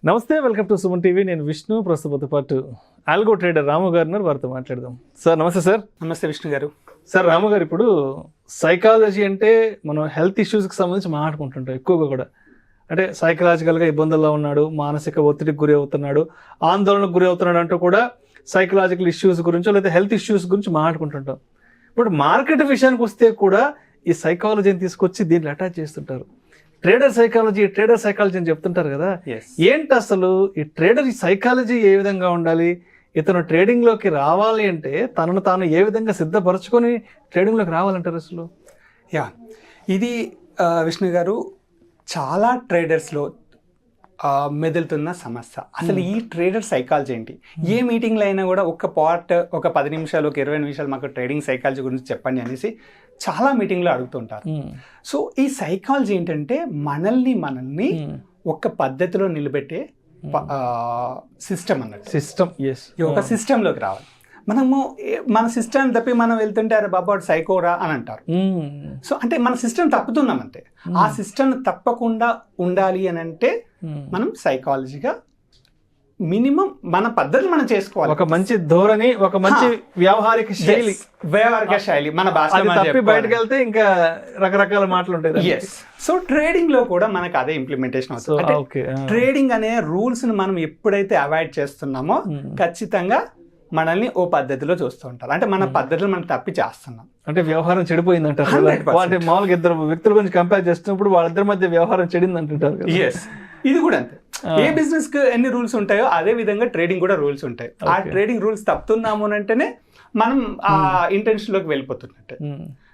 నమస్తే, welcome to Suman TV. నేను విష్ణు. ప్రస్తుతంతో పాటు ఆల్గో ట్రేడర్ రాము గారు ఉన్నారు, వారితో మాట్లాడదాం. సార్ నమస్తే. సార్ నమస్తే విష్ణు గారు. సార్ రాము గారు, ఇప్పుడు సైకాలజీ అంటే మనం హెల్త్ ఇష్యూస్కి సంబంధించి మాట్లాడుకుంటుంటాం ఎక్కువగా కూడా. అంటే సైకలాజికల్గా ఇబ్బందుల్లో ఉన్నాడు, మానసిక ఒత్తిడికి గురి అవుతున్నాడు, ఆందోళనకు గురి అవుతున్నాడు అంటూ కూడా సైకలాజికల్ ఇష్యూస్ గురించో లేదా హెల్త్ ఇష్యూస్ గురించి మాట్లాడుకుంటుంటాం. ఇప్పుడు మార్కెట్ విషయానికి వస్తే కూడా ఈ సైకాలజీని తీసుకొచ్చి దీంట్లో అటాచ్ చేస్తుంటారు. ట్రేడర్ సైకాలజీ అని చెప్తుంటారు కదా. ఏంటి అసలు ఈ ట్రేడర్ సైకాలజీ ఏ విధంగా ఉండాలి? ఇతను ట్రేడింగ్లోకి రావాలి అంటే తనను తాను ఏ విధంగా సిద్ధపరచుకొని ట్రేడింగ్లోకి రావాలంటారు అసలు? ఇది విష్ణు గారు, చాలా ట్రేడర్స్లో మెదులుతున్న సమస్య. అసలు ఈ ట్రేడర్ సైకాలజీ ఏంటి? ఏ మీటింగ్లో అయినా కూడా ఒక 10 నిమిషాలు, ఒక 20 నిమిషాలు మాకు ట్రేడింగ్ సైకాలజీ గురించి చెప్పండి అనేసి చాలా మీటింగ్లో అడుగుతుంటారు. సో ఈ సైకాలజీ ఏంటంటే మనల్ని ఒక పద్ధతిలో నిలబెట్టే సిస్టమ్ అన్నట్టు. ఒక సిస్టంలోకి రావాలి. మనము మన సిస్టమ్ తప్పి మనం వెళ్తుంటే అరే బాబా సైకోరా అని అంటారు. సో అంటే మన సిస్టమ్ తప్పుతున్నాం అంతే. ఆ సిస్టమ్ తప్పకుండా ఉండాలి అని అంటే మనం సైకాలజీగా మినిమం మన పద్ధతులు మనం చేసుకోవాలి. ఒక మంచి ధోరణి, ఒక మంచి వ్యావహారిక శైలి మన భాష బయటకు వెళ్తే ఇంకా రకరకాల మాటలు ఉంటాయి. సో ట్రేడింగ్ లో కూడా మనకు అదే ఇంప్లిమెంటేషన్ అవుతుంది. ట్రేడింగ్ అనే రూల్స్ ని మనం ఎప్పుడైతే అవాయిడ్ చేస్తున్నామో ఖచ్చితంగా మనల్ని ఓ పద్ధతిలో చూస్తూ ఉంటారు. అంటే మన పద్ధతులు మనం తప్పి చేస్తున్నాం, అంటే వ్యవహారం చెడిపోయింది అంటారు. అంటే మామూలుగా ఇద్దరు వ్యక్తుల గురించి కంపేర్ చేస్తున్నప్పుడు వాళ్ళిద్దరి మధ్య వ్యవహారం చెడింది అంటుంటారు. ఇది కూడా అంతే. ఏ బిజినెస్ కి ఎన్ని రూల్స్ ఉంటాయో అదే విధంగా ట్రేడింగ్ కూడా రూల్స్ ఉంటాయి. ఆ ట్రేడింగ్ రూల్స్ తప్పుతున్నాము అంటేనే మనం ఆ ఇంటెన్షన్ లోకి వెళ్ళిపోతున్నట్టే.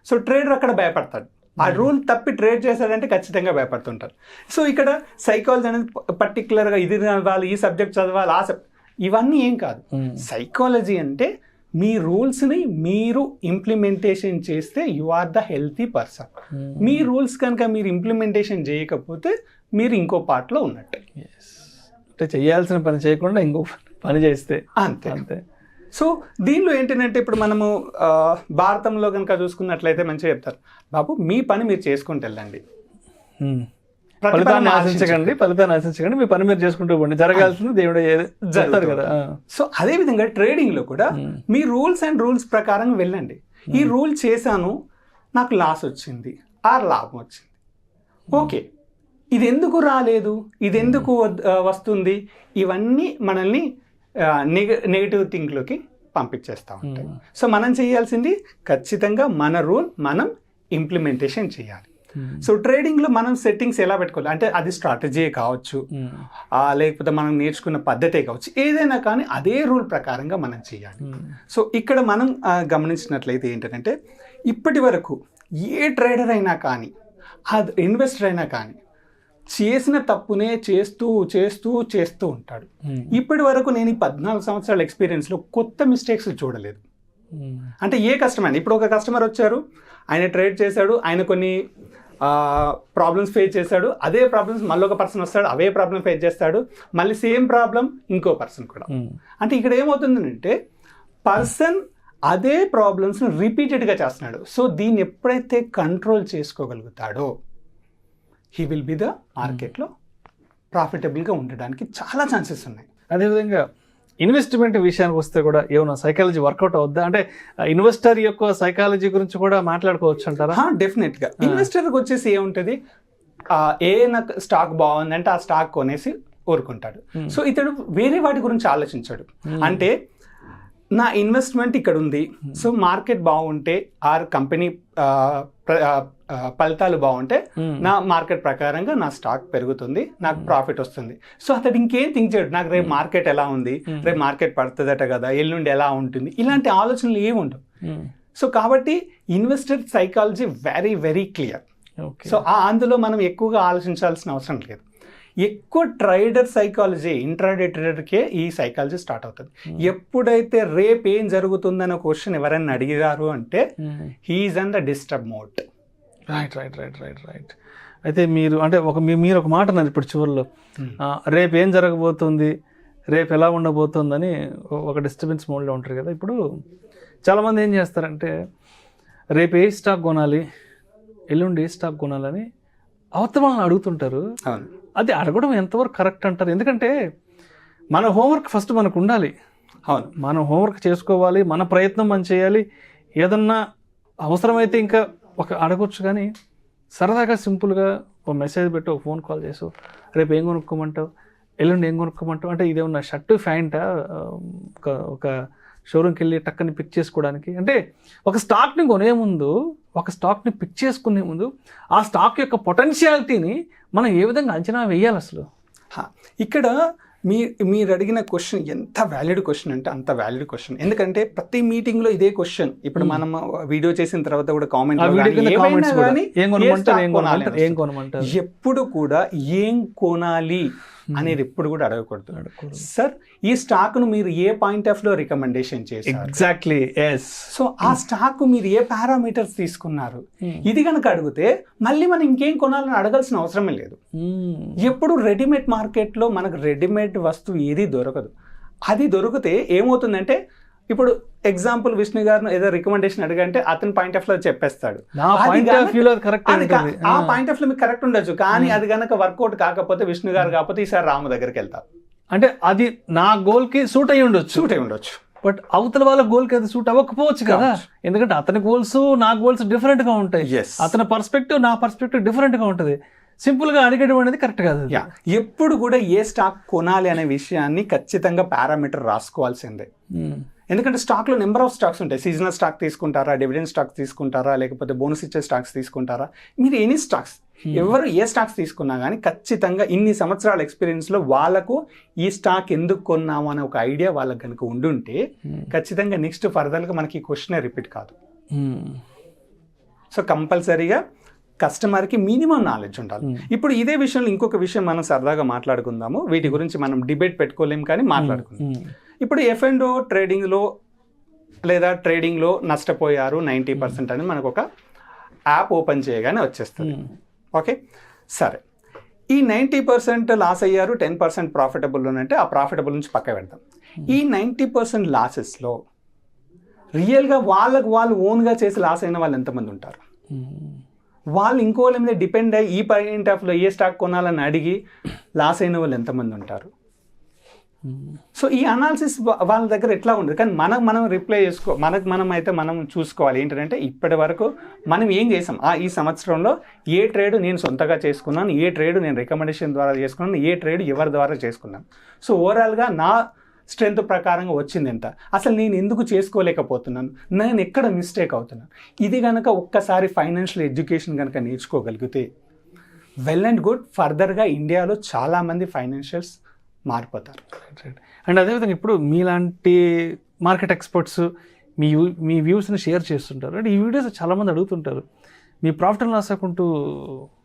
సో ట్రేడర్ అక్కడ భయపడతాడు. ఆ రూల్ తప్పి ట్రేడ్ చేశాడంటే ఖచ్చితంగా భయపడుతుంటారు. సో ఇక్కడ సైకాలజీ అనేది పర్టికులర్గా ఇది చదవాలి, ఈ సబ్జెక్ట్ చదవాలి, ఇవన్నీ ఏం కాదు. సైకాలజీ అంటే మీ రూల్స్ని మీరు ఇంప్లిమెంటేషన్ చేస్తే you are the healthy person. మీ రూల్స్ కనుక మీరు ఇంప్లిమెంటేషన్ చేయకపోతే మీరు ఇంకో పార్ట్లో ఉన్నట్టు. అంటే చేయాల్సిన పని చేయకుండా ఇంకో పని చేస్తే అంతే. సో దీనిలో ఏంటంటే ఇప్పుడు మనము భారతంలో కనుక చూసుకున్నట్లయితే మంచిగా చెప్తారు, బాబు మీ పని మీరు చేసుకుంటూ వెళ్ళండి, ఫలితాన్ని ఆశించకండి, మీ పని మీరు చేసుకుంటూ పోండి, జరగాల్సింది దేవుడు జరుగుతారు కదా. సో అదే విధంగా ట్రేడింగ్ లో కూడా మీ రూల్స్ అండ్ రూల్స్ ప్రకారం వెళ్ళండి. ఈ రూల్ చేశాను, నాకు లాస్ వచ్చింది ఆర్ లాభం వచ్చింది, ఓకే ఇది ఎందుకు రాలేదు, ఇది ఎందుకు వస్తుంది, ఇవన్నీ మనల్ని నెగటివ్ థింక్లోకి పంపించేస్తూ ఉంటాయి. సో మనం చేయాల్సింది ఖచ్చితంగా మన రూల్ మనం ఇంప్లిమెంటేషన్ చేయాలి. సో ట్రేడింగ్లో మనం సెట్టింగ్స్ ఎలా పెట్టుకోవాలి అంటే అది స్ట్రాటజీ కావచ్చు, లేకపోతే మనం నేర్చుకున్న పద్ధతే కావచ్చు, ఏదైనా కానీ అదే రూల్ ప్రకారంగా మనం చేయాలి. సో ఇక్కడ మనం గమనించినట్లయితే ఏంటంటే ఇప్పటి వరకు ఏ ట్రేడర్ అయినా కానీ ఇన్వెస్టర్ అయినా కానీ చేసిన తప్పునే చేస్తూ ఉంటాడు. ఇప్పటి వరకు నేను ఈ 14 సంవత్సరాల ఎక్స్పీరియన్స్లో కొత్త మిస్టేక్స్ చూడలేదు. అంటే ఏ కస్టమర్, ఇప్పుడు ఒక కస్టమర్ వచ్చారు, ఆయన ట్రేడ్ చేశాడు, ఆయన కొన్ని ప్రాబ్లమ్స్ ఫేస్ చేశాడు, అదే ప్రాబ్లమ్స్ మళ్ళీ ఒక పర్సన్ వస్తాడు, అవే ప్రాబ్లమ్ ఫేస్ చేస్తాడు, మళ్ళీ సేమ్ ప్రాబ్లం ఇంకో పర్సన్ కూడా. అంటే ఇక్కడ ఏమవుతుందంటే పర్సన్ అదే ప్రాబ్లమ్స్ని రిపీటెడ్గా చేస్తున్నాడు. సో దీన్ని ఎప్పుడైతే కంట్రోల్ చేసుకోగలుగుతాడో హీ విల్ బి ద మార్కెట్లో ప్రాఫిటబుల్గా ఉండడానికి చాలా ఛాన్సెస్ ఉన్నాయి. అదేవిధంగా ఇన్వెస్ట్మెంట్ విషయానికి వస్తే కూడా ఏమన్నా సైకాలజీ వర్కౌట్ అవుద్దా? అంటే ఇన్వెస్టర్ యొక్క సైకాలజీ గురించి కూడా మాట్లాడుకోవచ్చు అంటారా? డెఫినెట్గా. ఇన్వెస్టర్కి వచ్చేసి ఏముంటుంది, నాకు స్టాక్ బాగుందంటే ఆ స్టాక్ కొనేసి ఊరుకుంటాడు. సో ఇతడు వేరే వాటి గురించి ఆలోచించాడు. అంటే నా ఇన్వెస్ట్మెంట్ ఇక్కడ ఉంది, సో మార్కెట్ బాగుంటే ఆర్ కంపెనీ ఫలితాలు బాగుంటే నా మార్కెట్ ప్రకారంగా నా స్టాక్ పెరుగుతుంది, నాకు ప్రాఫిట్ వస్తుంది. సో అతడు ఇంకేం థింక్ చేయడు, నాకు రేపు మార్కెట్ ఎలా ఉంది, రేపు మార్కెట్ పడుతుందట కదా, ఎల్లుండి ఎలా ఉంటుంది, ఇలాంటి ఆలోచనలు ఏమి ఉండవు. సో కాబట్టి investor psychology very very clear. So అందులో మనం ఎక్కువగా ఆలోచించాల్సిన అవసరం లేదు. ఎక్కువ ట్రేడర్ సైకాలజీ, ఇంట్రాడే ట్రేడర్కే ఈ సైకాలజీ స్టార్ట్ అవుతుంది. ఎప్పుడైతే రేపు ఏం జరుగుతుందనే క్వశ్చన్ ఎవరైనా అడిగారు అంటే he is in the disturb mode. Right. అయితే మీరు అంటే మీరు ఒక మాట అన్నారు ఇప్పుడు చివరిలో, రేపు ఏం జరగబోతుంది, రేపు ఎలా ఉండబోతుందని ఒక డిస్టర్బెన్స్ మోడ్లో ఉంటారు కదా. ఇప్పుడు చాలామంది ఏం చేస్తారంటే రేపు ఏ స్టాక్ కొనాలి, ఎల్లుండి ఏ స్టాక్ కొనాలని అవతల వాళ్ళని అడుగుతుంటారు. అవును. అది అడగడం ఎంతవరకు కరెక్ట్ అంటారు? ఎందుకంటే మన హోంవర్క్ ఫస్ట్ మనకు ఉండాలి. అవును. మనం హోంవర్క్ చేసుకోవాలి, మన ప్రయత్నం మనం చేయాలి. ఏదన్నా అవసరమైతే ఇంకా అడగొచ్చు, కానీ సరదాగా సింపుల్గా ఒక మెసేజ్ పెట్టి ఒక ఫోన్ కాల్ చేసు, రేపు ఏం కొనుక్కోమంటావు, ఎల్లుండి ఏం కొనుక్కోమంటావు అంటే ఇదేమన్నా షర్టు ప్యాంటా ఒక షోరూమ్కి వెళ్ళి టక్కని పిక్ చేసుకోవడానికి. అంటే ఒక స్టాక్ని కొనే ముందు, ఒక స్టాక్ని పిక్ చేసుకునే ముందు ఆ స్టాక్ యొక్క పొటెన్షియాలిటీని మనం ఏ విధంగా అంచనా వేయాలి అసలు? ఇక్కడ మీరు అడిగిన క్వశ్చన్ ఎంత వ్యాలిడ్ క్వశ్చన్ అంటే అంత వ్యాలిడ్ క్వశ్చన్. ఎందుకంటే ప్రతి మీటింగ్లో ఇదే క్వశ్చన్. ఇప్పుడు మనం వీడియో చేసిన తర్వాత కూడా ఎప్పుడు కూడా ఏం కొనాలి అనేది ఎప్పుడు కూడా అడగకూడదు. సార్, ఈ స్టాక్ ను మీరు ఏ పాయింట్ ఆఫ్ లో రికమెండేషన్ చేశారు? Exactly, yes. సో ఆ స్టాక్ మీరు ఏ పారామీటర్స్ తీసుకున్నారు? ఇది కనుక అడిగితే మళ్ళీ మనం ఇంకేం కొనాలని అడగాల్సిన అవసరమే లేదు. ఎప్పుడు రెడీమేడ్ మార్కెట్లో మనకు రెడీమేడ్ వస్తువు ఏది దొరకదు. అది దొరికితే ఏమవుతుందంటే, ఇప్పుడు ఎగ్జాంపుల్ విష్ణు గారు ఏదో రికమెండేషన్ అడిగంటే అతని పాయింట్ ఆఫ్ లో చెప్పేస్తాడు. ఆ పాయింట్ ఆఫ్ లో మీకు కరెక్ట్ ఉండొచ్చు, కానీ అది కనుక వర్కౌట్ కాకపోతే విష్ణు గారు కాకపోతే ఈసారి రాము దగ్గరికి వెళ్తారు. అంటే అది నా గోల్ కి సూట్ అయి ఉండొచ్చు, బట్ అవతల వాళ్ళ గోల్ కి అది సూట్ అవ్వకపోవచ్చు కదా. ఎందుకంటే అతని గోల్స్ నా గోల్స్ డిఫరెంట్ గా ఉంటాయి. అతని పర్స్పెక్టివ్ నా పర్స్పెక్టివ్ డిఫరెంట్ గా ఉంటుంది. సింపుల్ గా అడిగడం అనేది కరెక్ట్ కాదు. ఎప్పుడు కూడా ఏ స్టాక్ కొనాలి అనే విషయాన్ని ఖచ్చితంగా పారామీటర్ రాసుకోవాల్సిందే. ఎందుకంటే స్టాక్లో నెంబర్ ఆఫ్ స్టాక్స్ ఉంటాయి. సీజనల్ స్టాక్ తీసుకుంటారా, డివిడెండ్ స్టాక్స్ తీసుకుంటారా, లేకపోతే బోనస్ ఇచ్చే స్టాక్స్ తీసుకుంటారా, మీరు ఎనీ స్టాక్స్ ఎవరు ఏ స్టాక్స్ తీసుకున్నా కానీ ఖచ్చితంగా ఇన్ని సంవత్సరాల ఎక్స్పీరియన్స్లో వాళ్ళకు ఈ స్టాక్ ఎందుకు కొన్నాము అనే ఒక ఐడియా వాళ్ళకి కనుక ఉండుంటే ఖచ్చితంగా నెక్స్ట్ ఫర్దర్గా మనకి ఈ క్వశ్చనే రిపీట్ కాదు. సో కంపల్సరీగా కస్టమర్కి మినిమం నాలెడ్జ్ ఉండాలి. ఇప్పుడు ఇదే విషయంలో ఇంకొక విషయం మనం సరదాగా మాట్లాడుకుందాము. వీటి గురించి మనం డిబేట్ పెట్టుకోలేము, కానీ మాట్లాడుకుందాం. ఇప్పుడు F&O ట్రేడింగ్లో లేదా ట్రేడింగ్లో నష్టపోయారు 90% అని మనకు ఒక యాప్ ఓపెన్ చేయగానే వచ్చేస్తుంది. ఓకే, సరే, ఈ 90% లాస్ అయ్యారు, 10% ప్రాఫిటబుల్ అంటే ఆ ప్రాఫిటబుల్ నుంచి పక్క పెడతాం. ఈ 90% లాసెస్లో రియల్గా వాళ్ళు ఓన్గా చేసి లాస్ అయిన వాళ్ళు ఎంతమంది ఉంటారు? వాళ్ళు ఇంకోళ్ళ మీద డిపెండ్ అయ్యి ఈ పాయింట్ ఆఫ్లో ఏ స్టాక్ కొనాలని అడిగి లాస్ అయిన వాళ్ళు ఎంతమంది ఉంటారు? సో ఈ అనాలిసిస్ వాళ్ళ దగ్గర ఎట్లా ఉండదు, కానీ మనం రిప్లై మనం చూసుకోవాలి. ఏంటంటే ఇప్పటి వరకు మనం ఏం చేసాం, ఈ సంవత్సరంలో ఏ ట్రేడ్ నేను సొంతగా చేసుకున్నాను, ఏ ట్రేడ్ నేను రికమెండేషన్ ద్వారా చేసుకున్నాను, ఏ ట్రేడ్ ఎవరి ద్వారా చేసుకున్నాను. సో ఓవరాల్గా నా స్ట్రెంత్ ప్రకారంగా వచ్చింది ఎంత, అసలు నేను ఎందుకు చేసుకోలేకపోతున్నాను, నేను ఎక్కడ మిస్టేక్ అవుతున్నాను. ఇది కనుక ఒక్కసారి ఫైనాన్షియల్ ఎడ్యుకేషన్ కనుక నేర్చుకోగలిగితే వెల్ అండ్ గుడ్. ఫర్దర్గా ఇండియాలో చాలామంది ఫైనాన్షియల్స్ మారిపోతారు. అండ్ అదేవిధంగా ఇప్పుడు మీలాంటి మార్కెట్ ఎక్స్పర్ట్స్ మీ వ్యూస్ని షేర్ చేస్తుంటారు. అంటే ఈ వీడియోస్ చాలామంది అడుగుతుంటారు, మీ ప్రాఫిట్ అండ్ లాస్ అకౌంట్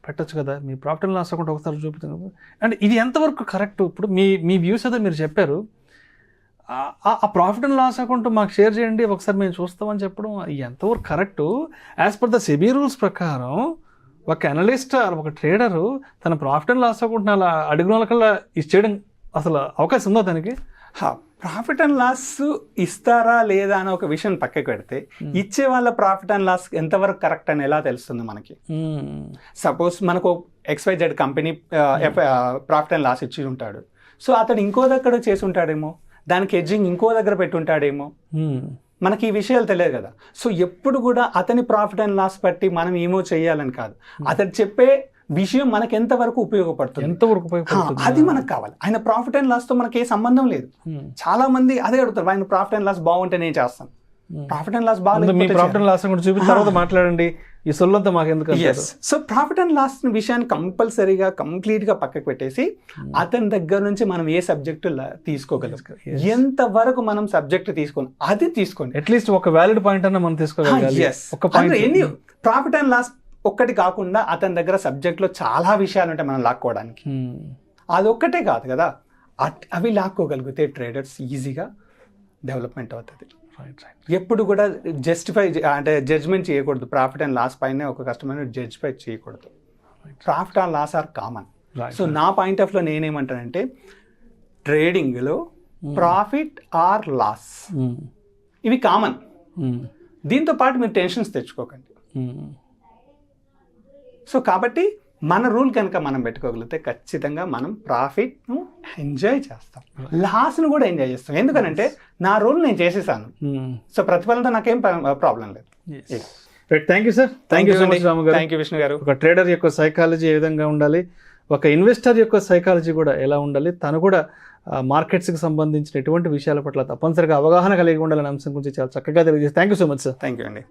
పెట్టచ్చు కదా, మీ ప్రాఫిట్ అండ్ లాస్ అకౌంట్ ఒకసారి చూపుతుంది. అంటే ఇది ఎంతవరకు కరెక్ట్? ఇప్పుడు మీ వ్యూస్ ఏదో మీరు చెప్పారు, ఆ ప్రాఫిట్ అండ్ లాస్ అకౌంట్ మాకు షేర్ చేయండి ఒకసారి మేము చూస్తామని చెప్పడం ఎంతవరకు correct? As per the SEBI rules ప్రకారం ఒక అనలిస్ట్ ఒక ట్రేడరు తన ప్రాఫిట్ అండ్ లాస్ అకౌంట్ అలా అడిగిన వాళ్ళకల్లా ఇచ్చేయడం అసలు అవకాశం ఉందా దానికి? ప్రాఫిట్ అండ్ లాస్ ఇస్తారా లేదా అని ఒక విషయం పక్కకి పెడితే, ఇచ్చే వాళ్ళ ప్రాఫిట్ అండ్ లాస్ ఎంతవరకు కరెక్ట్ అని ఎలా తెలుస్తుంది మనకి? సపోజ్ మనకు XYZ company profit and loss ఇచ్చి ఉంటాడు. సో అతడు ఇంకో దగ్గర చేసి ఉంటాడేమో, దానికి హెడ్జింగ్ ఇంకో దగ్గర పెట్టుంటాడేమో, మనకి ఈ విషయాలు తెలియదు కదా. సో ఎప్పుడు కూడా అతని ప్రాఫిట్ అండ్ లాస్ బట్టి మనం ఏమో చేయాలని కాదు, అతడు చెప్పే విషయం మనకు ఎంతవరకు ఉపయోగపడుతుంది, అది మనకు కావాలి. ఆయన ప్రాఫిట్ అండ్ లాస్తో మనకి ఏ సంబంధం లేదు. చాలా మంది అదే అడుగుతారు, ఆయన ప్రాఫిట్ అండ్ లాస్ బాగుంటే నేను చేస్తాను. ప్రాఫిట్ అండ్ లాస్ బాగాలేదు, ప్రాఫిట్ అండ్ లాస్ చూపించిన తర్వాత మాట్లాడండి, ఈ సొల్లంతా మాకు ఎందుకు? సో ప్రాఫిట్ అండ్ లాస్ విషయాన్ని కంపల్సరీగా కంప్లీట్గా పక్కకు పెట్టేసి అతని దగ్గర నుంచి మనం ఏ సబ్జెక్టు తీసుకోగలం, ఎంతవరకు మనం సబ్జెక్ట్ తీసుకోండి అది తీసుకోండి. అట్లీస్ట్ ఒక వ్యాలిడ్ పాయింట్ అన్న మనం తీసుకోగలగాలి. ఎన్ని ప్రాఫిట్ అండ్ లాస్ ఒక్కటి కాకుండా అతని దగ్గర సబ్జెక్ట్లో చాలా విషయాలు ఉంటాయి మనం లాక్కోవడానికి. అదొక్కటే కాదు కదా, అవి లాక్కోగలిగితే ట్రేడర్స్ ఈజీగా డెవలప్మెంట్ అవుతుంది. ఎప్పుడు కూడా జడ్జ్మెంట్ చేయకూడదు. ప్రాఫిట్ అండ్ లాస్ పైన ఒక కస్టమర్ జడ్జ్ఫై చేయకూడదు. Profit and loss are common. So నా పాయింట్ ఆఫ్ లో నేనేమంటానంటే, ట్రేడింగ్లో ప్రాఫిట్ ఆర్ లాస్ ఇవి కామన్. దీంతో పాటు మీరు టెన్షన్స్ తెచ్చుకోకండి. సో కాబట్టి మన రూల్ కనుక మనం పెట్టుకోగలిగితే ఖచ్చితంగా మనం ప్రాఫిట్ను ఎంజాయ్ చేస్తాం, లాస్ను కూడా ఎంజాయ్ చేస్తాం. ఎందుకనంటే నా రూల్ నేను చేసేసాను, సో ప్రతిఫలంతో నాకేం ప్రాబ్లం లేదు. Thank you sir, thank you so much Ramu గారు. థ్యాంక్ యూ విష్ణు గారు. ఒక ట్రేడర్ యొక్క సైకాలజీ ఏ విధంగా ఉండాలి, ఒక ఇన్వెస్టర్ యొక్క సైకాలజీ కూడా ఎలా ఉండాలి, తను కూడా మార్కెట్స్కి సంబంధించిన ఎటువంటి విషయాల పట్ల తప్పనిసరిగా అవగాహన కలిగి ఉండాలనే అంశం గురించి చాలా చక్కగా తెలియజేసి thank you so much sir. Thank you అండి.